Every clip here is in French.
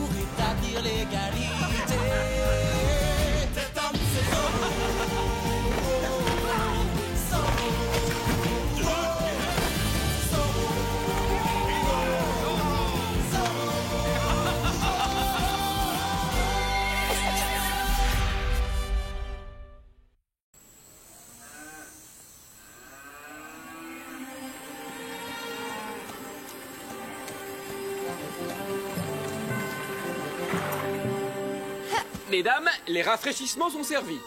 pour établir l'égalité. Cet homme, c'est Zorro. Mesdames, les rafraîchissements sont servis.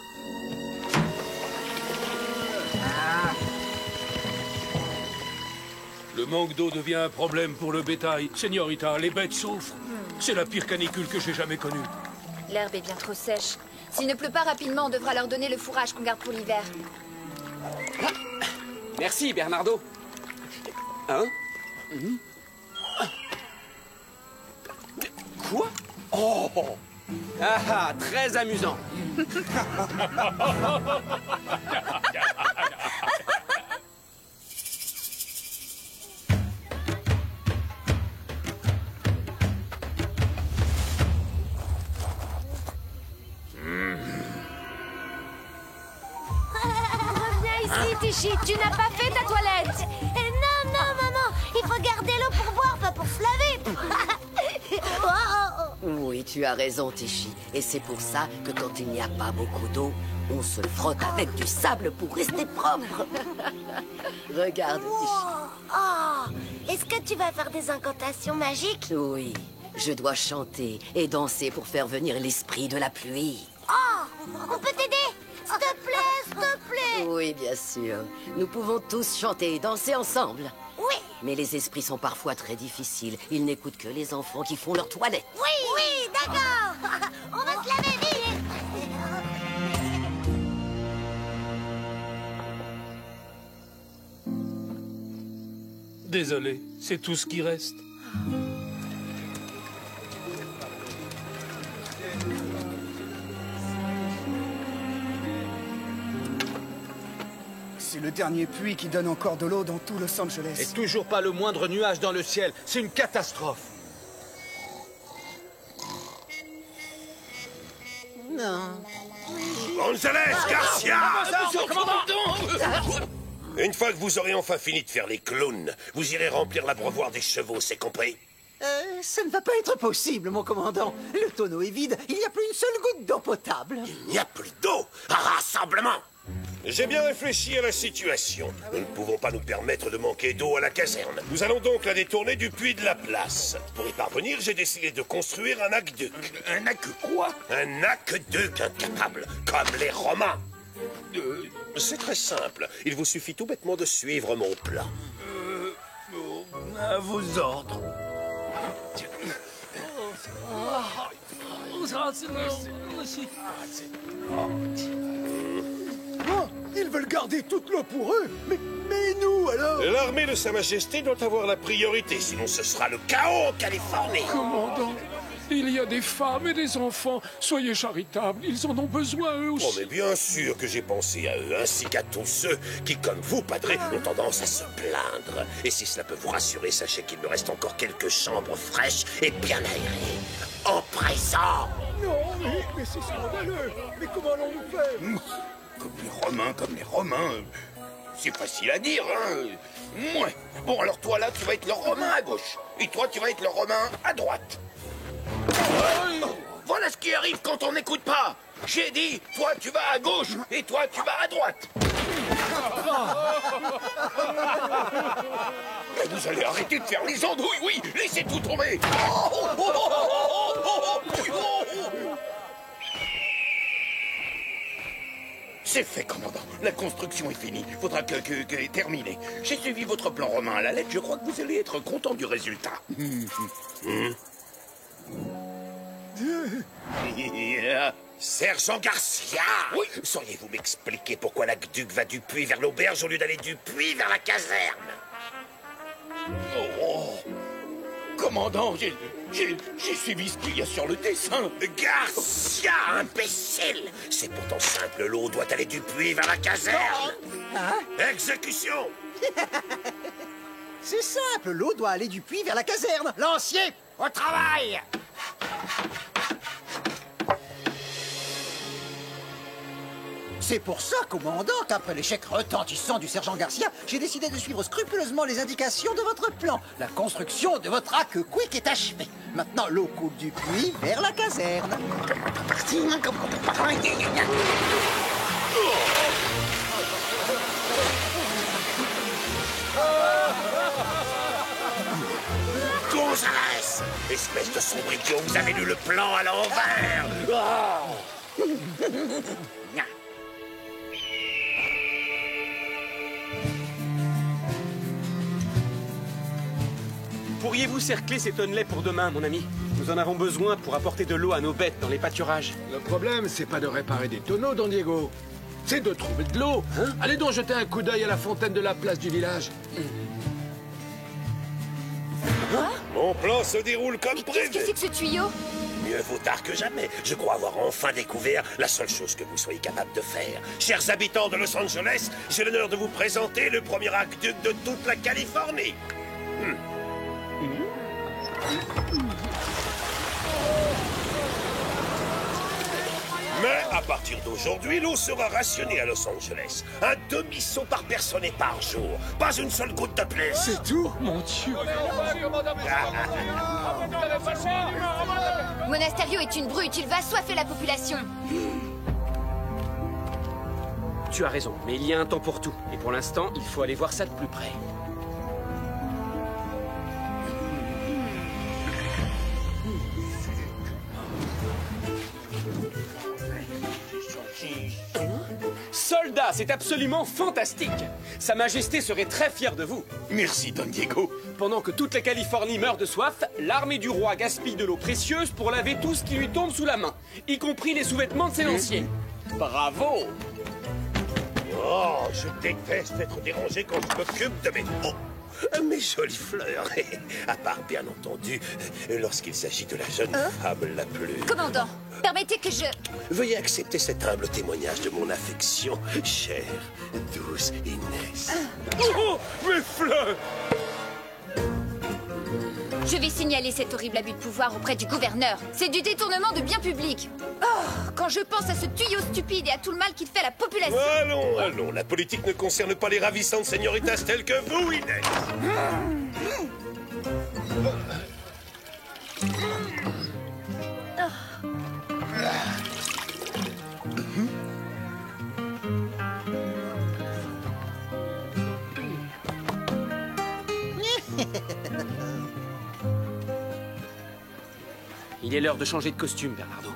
Le manque d'eau devient un problème pour le bétail. Señorita, les bêtes souffrent. C'est la pire canicule que j'ai jamais connue. L'herbe est bien trop sèche. S'il ne pleut pas rapidement, on devra leur donner le fourrage qu'on garde pour l'hiver. Merci, Bernardo. Hein? Quoi? Oh! Ah, très amusant. Reviens ici, Tichy. Tu n'as pas fait ta toilette. Non, non, maman. Il faut garder l'eau pour boire, pas pour se laver. Oui, tu as raison, Tichy. Et c'est pour ça que quand il n'y a pas beaucoup d'eau, on se frotte avec du sable pour rester propre. Regarde, Tichy. Oh, est-ce que tu vas faire des incantations magiques? Oui, je dois chanter et danser pour faire venir l'esprit de la pluie. Oh, on peut t'aider? S'il te plaît, s'il te plaît. Oui, bien sûr. Nous pouvons tous chanter et danser ensemble. Oui, Mais les esprits sont parfois très difficiles. Ils n'écoutent que les enfants qui font leur toilette. oui, oui, d'accord. On va se laver vite. Désolé, c'est tout ce qui reste. C'est le dernier puits qui donne encore de l'eau dans tout Los Et Angeles. toujours pas le moindre nuage dans le ciel. C'est une catastrophe. Non. González Garcia! Commandant! Une fois que vous aurez enfin fini de faire les clowns, vous irez remplir l'abreuvoir des chevaux, c'est compris? Ça ne va pas être possible, mon commandant. Le tonneau est vide. Il n'y a plus une seule goutte d'eau potable. Il n'y a plus d'eau! Rassemblement! J'ai bien réfléchi à la situation. Nous ne pouvons pas nous permettre de manquer d'eau à la caserne. Nous allons donc la détourner du puits de la place. Pour y parvenir, j'ai décidé de construire un aqueduc. Un aqueduc quoi? Un aqueduc incapable, comme les Romains. C'est très simple. Il vous suffit tout bêtement de suivre mon plan. À vos ordres. Oh, ils veulent garder toute l'eau pour eux. Mais nous, alors? L'armée de Sa Majesté doit avoir la priorité, sinon ce sera le chaos en Californie. Commandant, il y a des femmes et des enfants. Soyez charitables, ils en ont besoin eux aussi. Oh, mais bien sûr que j'ai pensé à eux, ainsi qu'à tous ceux qui, comme vous, padré, ont tendance à se plaindre. Et si cela peut vous rassurer, sachez qu'il me reste encore quelques chambres fraîches et bien aérées. En présent. Non, mais c'est scandaleux. Mais comment allons-nous faire? Comme les Romains. C'est facile à dire, hein. Mouais. Bon, alors toi, là, tu vas être le Romain à gauche. Et toi, tu vas être le Romain à droite. Oh, voilà ce qui arrive quand on n'écoute pas. J'ai dit, toi, tu vas à gauche. Et toi, tu vas à droite. Mais vous allez arrêter de faire les andouilles, oui. Laissez tout tomber. C'est fait, commandant. La construction est finie. Faudra que terminer. J'ai suivi votre plan romain à la lettre. Je crois que vous allez être content du résultat. Sergent Garcia! Oui. Sauriez-vous m'expliquer pourquoi l'aqueduc va du puits vers l'auberge au lieu d'aller du puits vers la caserne? Oh. Commandant, j'ai suivi ce qu'il y a sur le dessin. Garcia, imbécile! C'est pourtant simple, l'eau doit aller du puits vers la caserne. Exécution! C'est simple, l'eau doit aller du puits vers la caserne. Lancier, au travail! C'est pour ça, commandant, qu'après l'échec retentissant du sergent Garcia, j'ai décidé de suivre scrupuleusement les indications de votre plan. La construction de votre hack quick est achevée. Maintenant, l'eau coule du puits vers la caserne. Gonzalez! Espèce de sombriquet, vous avez lu le plan à l'envers! Pourriez-vous cercler ces tonnelets pour demain, mon ami? Nous en avons besoin pour apporter de l'eau à nos bêtes dans les pâturages. Le problème, c'est pas de réparer des tonneaux, Don Diego. C'est de trouver de l'eau. Hein? Allez donc jeter un coup d'œil à la fontaine de la place du village. Mon plan se déroule comme Qu'est-ce prévu. que c'est que ce tuyau? Mieux vaut tard que jamais. Je crois avoir enfin découvert la seule chose que vous soyez capable de faire. Chers habitants de Los Angeles, j'ai l'honneur de vous présenter le premier aqueduc de toute la Californie. Mais à partir d'aujourd'hui, l'eau sera rationnée à Los Angeles. Un demi-seau par personne et par jour. Pas une seule goutte de plus. C'est tout? Mon Dieu! Monasterio est une brute, il va assoiffer la population. Tu as raison, mais il y a un temps pour tout. Et pour l'instant, il faut aller voir ça de plus près. Soldats, c'est absolument fantastique! Sa Majesté serait très fière de vous. Merci, Don Diego. Pendant que toute la Californie meurt de soif, l'armée du roi gaspille de l'eau précieuse pour laver tout ce qui lui tombe sous la main, y compris les sous-vêtements de ses lanciers. Bravo! Oh, je déteste être dérangé quand je m'occupe de mes jolies fleurs. À part, bien entendu, lorsqu'il s'agit de la jeune femme la plus... Commandant, permettez que je... Veuillez accepter cet humble témoignage de mon affection, chère, douce Inès. Oh, mes fleurs! Je vais signaler cet horrible abus de pouvoir auprès du gouverneur. C'est du détournement de biens publics. Oh, quand je pense à ce tuyau stupide et à tout le mal qu'il fait à la population... Allons, allons, la politique ne concerne pas les ravissantes señoritas telles que vous, Inès. Il est l'heure de changer de costume, Bernardo.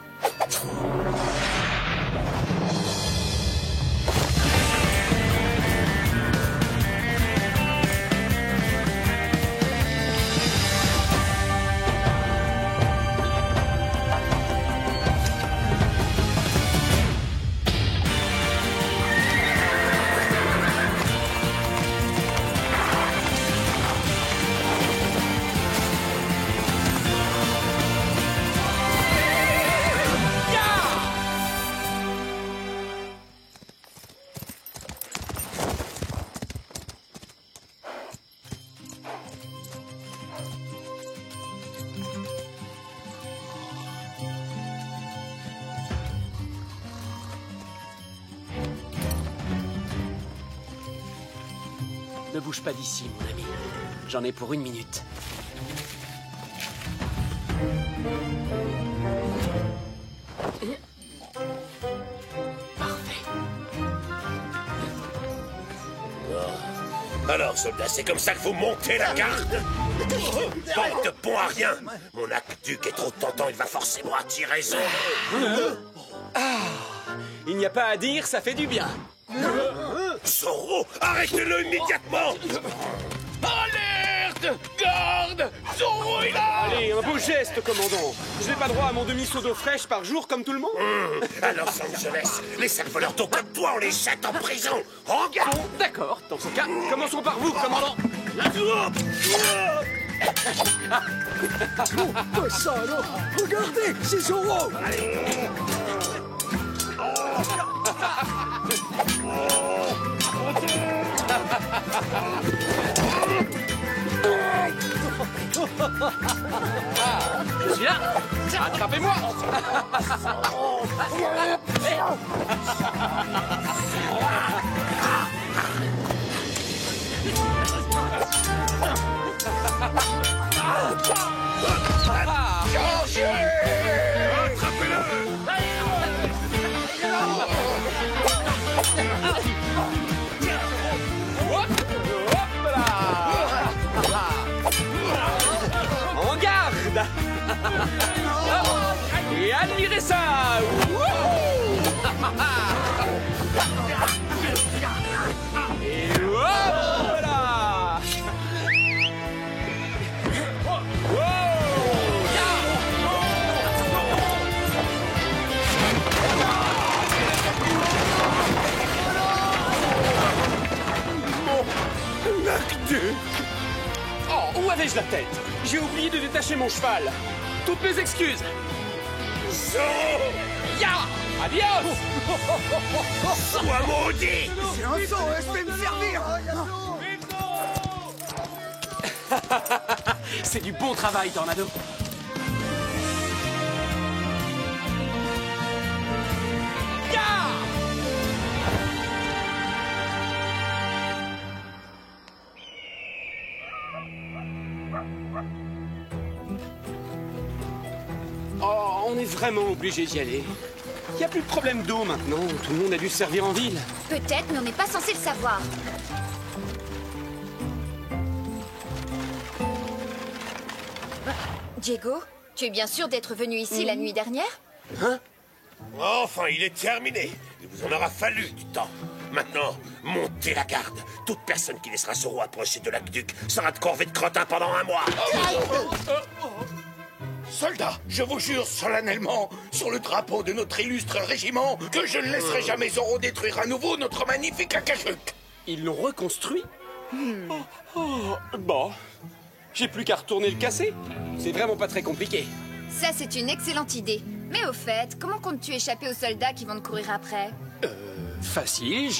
Ne bouge pas d'ici, mon ami. J'en ai pour 1 minute. Parfait. Alors, soldats, c'est comme ça que vous montez la garde? Bande de bons à rien. Mon aqueduc est trop tentant, il va forcément attirer raison. Il n'y a pas à dire, ça fait du bien. Zorro, arrêtez-le immédiatement! Alerte! Garde! Zorro est là! Allez, un beau geste, commandant. Je n'ai pas droit à mon demi-seau d'eau fraîche par jour comme tout le monde? À Los Angeles, les sales voleurs d'eau comme toi, on les jette en prison! Regarde! Bon, d'accord. Dans ce cas, commençons par vous, commandant. Oh, ça alors! Regardez, c'est Zorro! Je Viens, attrapez-moi. En garde. Et admirez ça. Et hop là. Oh, où avais-je la tête? J'ai oublié de détacher mon cheval. Toutes mes excuses. Ya! Adios! Sois maudit! C'est un sang, je vais me servir. C'est du bon travail, Tornado. Ya! Oh, on est vraiment obligé d'y aller. Il n'y a plus de problème d'eau maintenant. Tout le monde a dû se servir en ville. Peut-être, mais on n'est pas censé le savoir. Diego, tu es bien sûr d'être venu ici la nuit dernière? Hein? Enfin, il est terminé. Il vous en aura fallu du temps. Maintenant, montez la garde. Toute personne qui laissera Zorro approcher de l'aqueduc sera de corvée de crottin pendant 1 mois. Soldats, je vous jure solennellement, sur le drapeau de notre illustre régiment, que je ne laisserai jamais Zorro détruire à nouveau notre magnifique aqueduc. Ils l'ont reconstruit? Bon. J'ai plus qu'à retourner le casser. C'est vraiment pas très compliqué. Ça, c'est une excellente idée. Mais au fait, comment comptes-tu échapper aux soldats qui vont te courir après? Facile,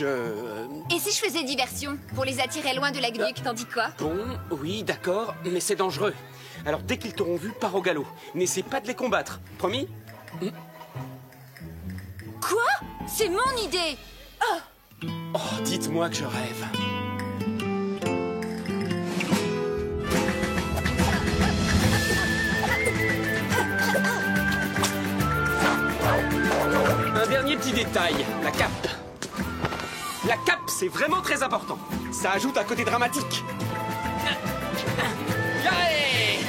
Et si je faisais diversion? Pour les attirer loin de l'aqueduc, t'en dis quoi? Bon, oui, d'accord, mais c'est dangereux. Alors dès qu'ils t'auront vu, pars au galop. N'essaie pas de les combattre. Promis? Quoi? C'est mon idée! Oh, dites-moi que je rêve. Un dernier petit détail, la cape. La cape, c'est vraiment très important. Ça ajoute un côté dramatique. Allez!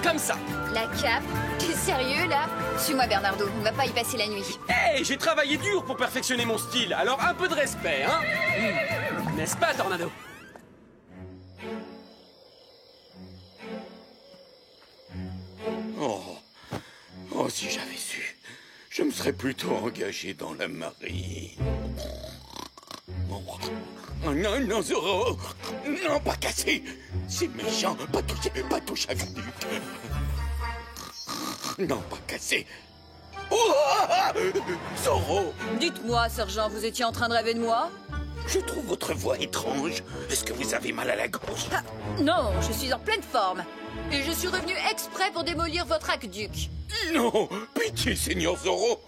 Comme ça. La cape? T'es sérieux, là? Suis-moi, Bernardo, on va pas y passer la nuit. Hé, j'ai travaillé dur pour perfectionner mon style, alors un peu de respect, hein? N'est-ce pas, Tornado? Oh, si j'avais su, je me serais plutôt engagé dans la marine. Oh, non, non, Zorro! Non, pas casser! C'est méchant, pas toucher à l'aqueduc. Non, pas casser. Oh, Zorro! Dites-moi, sergent, vous étiez en train de rêver de moi? Je trouve votre voix étrange. Est-ce que vous avez mal à la gorge? Ah, non, je suis en pleine forme. Et je suis revenu exprès pour démolir votre aqueduc. Non! Pitié, Seigneur Zorro!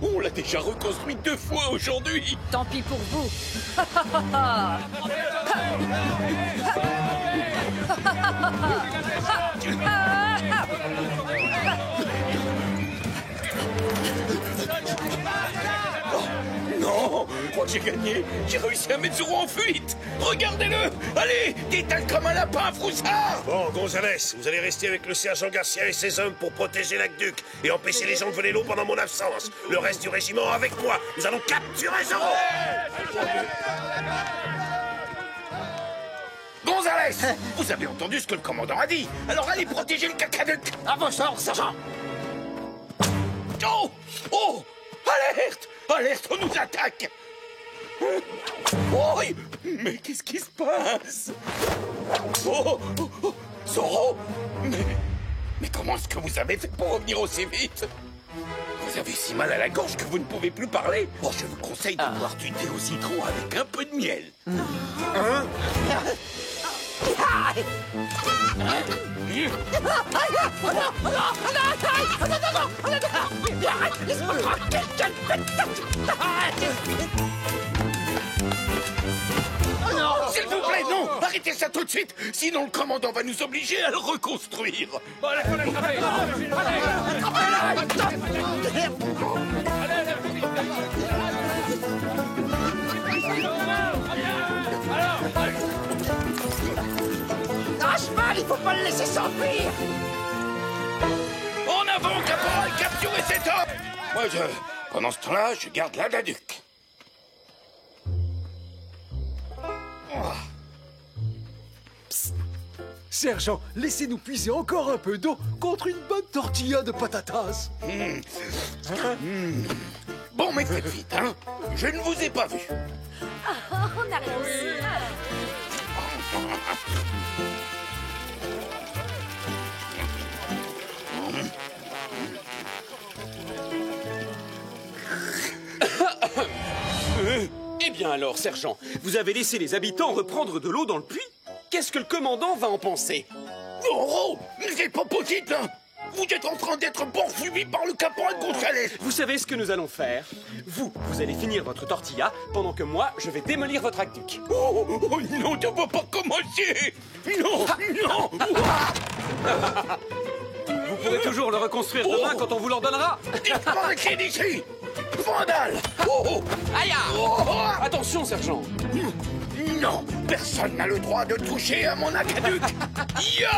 On l'a déjà reconstruit 2 fois aujourd'hui! Tant pis pour vous. Non! Je crois que j'ai gagné! J'ai réussi à mettre Zorro en fuite! Regardez-le! Allez! Détale comme un lapin, Froussard! Bon, Gonzalez, vous allez rester avec le sergent Garcia et ses hommes pour protéger l'aqueduc et empêcher les gens de voler l'eau pendant mon absence. Le reste du régiment avec moi. Nous allons capturer Zorro! Gonzalez! Vous avez entendu ce que le commandant a dit! Alors allez protéger le cacaduc! À vos sorts, sergent! Oh! Oh! Alerte! Alerte, on nous attaque! Oh! Mais qu'est-ce qui se passe? Oh! Zorro! Mais comment est-ce que vous avez fait pour revenir aussi vite? Vous avez si mal à la gorge que vous ne pouvez plus parler? Oh, je vous conseille de boire du thé au citron avec un peu de miel. Hein? S'il vous plaît, non! Arrêtez ça tout de suite! Sinon, le commandant va nous obliger à le reconstruire! Bon, allez, faut l'attraper. À cheval, il faut pas le laisser s'enfuir. En avant, caporal! Capturez cet homme! Moi, pendant ce temps-là, je garde l'Adaduc. Sergent, laissez-nous puiser encore un peu d'eau contre une bonne tortilla de patatas. Bon, mais faites vite, hein? Je ne vous ai pas vu. On a réussi. Eh bien alors, sergent, vous avez laissé les habitants reprendre de l'eau dans le puits? Qu'est-ce que le commandant va en penser? Oh, mais c'est pas possible, hein! Vous êtes en train d'être poursuivi par le caporal Gonzalez! Vous savez ce que nous allons faire? Vous allez finir votre tortilla, pendant que moi, je vais démolir votre aqueduc. Oh non, tu vas pas commencer! Non, non! Vous pourrez toujours le reconstruire demain quand on vous l'ordonnera. Disparaissez d'ici! Vandale! Aïe! Attention, sergent! Non, personne n'a le droit de toucher à mon aqueduc! Ya!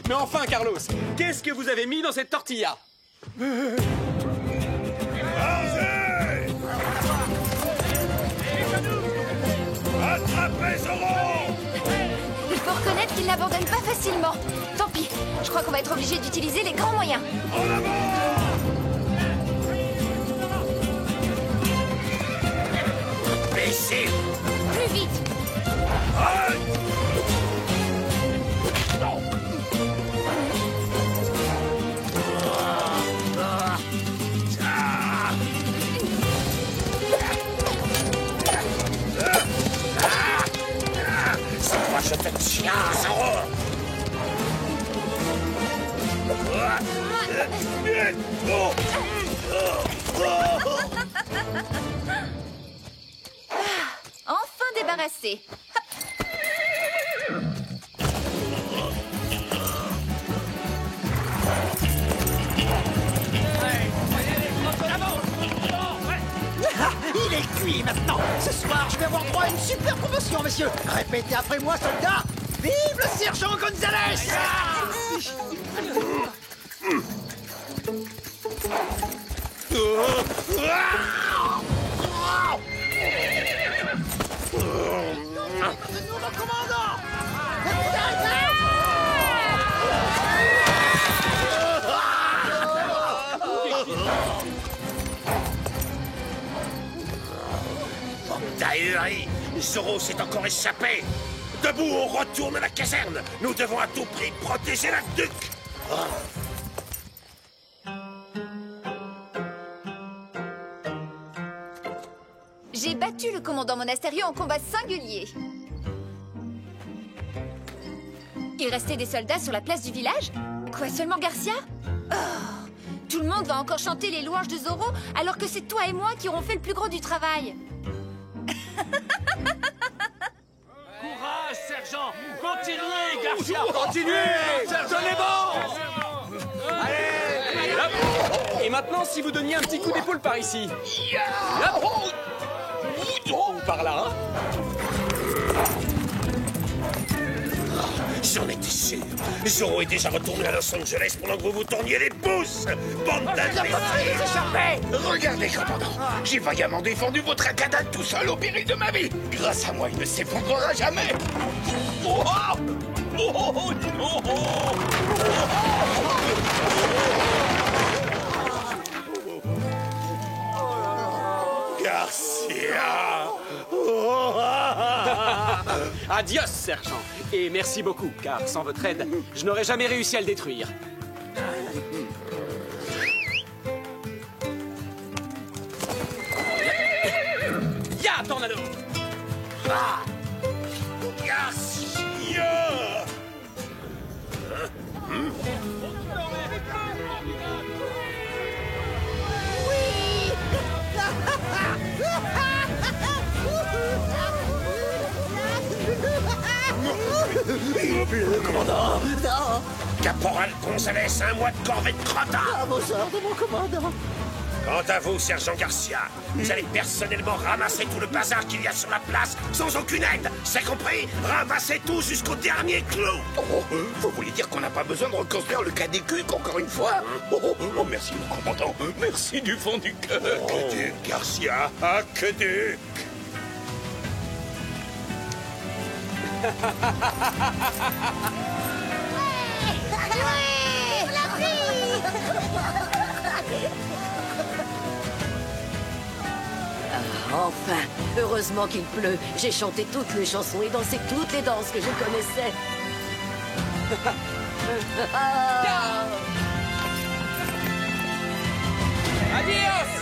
Mais enfin, Carlos, qu'est-ce que vous avez mis dans cette tortilla? Attrapez Zoro! Il faut reconnaître qu'il n'abandonne pas facilement. Tant pis, je crois qu'on va être obligé d'utiliser les grands moyens. En avant! Baissez! Plus vite! C'est moi, je te tiens, Zoro! Enfin débarrassé. Il est cuit maintenant. Ce soir, je vais avoir droit à une super promotion, monsieur. Répétez après moi, soldat. Vive le sergent Gonzalez! Nouveau commandant! Ahuri, Zoro s'est encore échappé. Debout, on retourne à la caserne. Nous devons à tout prix protéger l'aqueduc. J'ai battu le commandant Monasterio en combat singulier. Il restait des soldats sur la place du village? Quoi, seulement Garcia? Oh, tout le monde va encore chanter les louanges de Zoro alors que c'est toi et moi qui aurons fait le plus gros du travail. Courage, sergent! Continuez, Garcia! Continuez! Tenez bon! Allez! Hop. Et maintenant, si vous donniez un petit coup d'épaule par ici. Hop. Ou par là. J'en étais sûr. Zoro est déjà retourné à Los Angeles pendant que vous vous tourniez les pouces. Bande d'imbéciles! Regardez, commandant, j'ai vaillamment défendu votre acadale tout seul au péril de ma vie. Grâce à moi, il ne s'effondrera jamais. Oh, oh non! Garcia! Adios, sergent. Et merci beaucoup, car sans votre aide, je n'aurais jamais réussi à le détruire. Ya, Tornado! Ah! Garcia! Il pleut, commandant! Non! Caporal Gonzalez, un mois de corvée de crottin! À vos ordres, mon commandant! Quant à vous, sergent Garcia, vous allez personnellement ramasser tout le bazar qu'il y a sur la place, sans aucune aide. C'est compris? Ramassez tout jusqu'au dernier clou. Vous voulez dire qu'on n'a pas besoin de reconstruire le Cadecuc encore une fois? Merci, mon commandant. Merci du fond du cœur. Aqueduc, Garcia, aqueduc. Enfin, heureusement qu'il pleut. J'ai chanté toutes les chansons et dansé toutes les danses que je connaissais. Adios!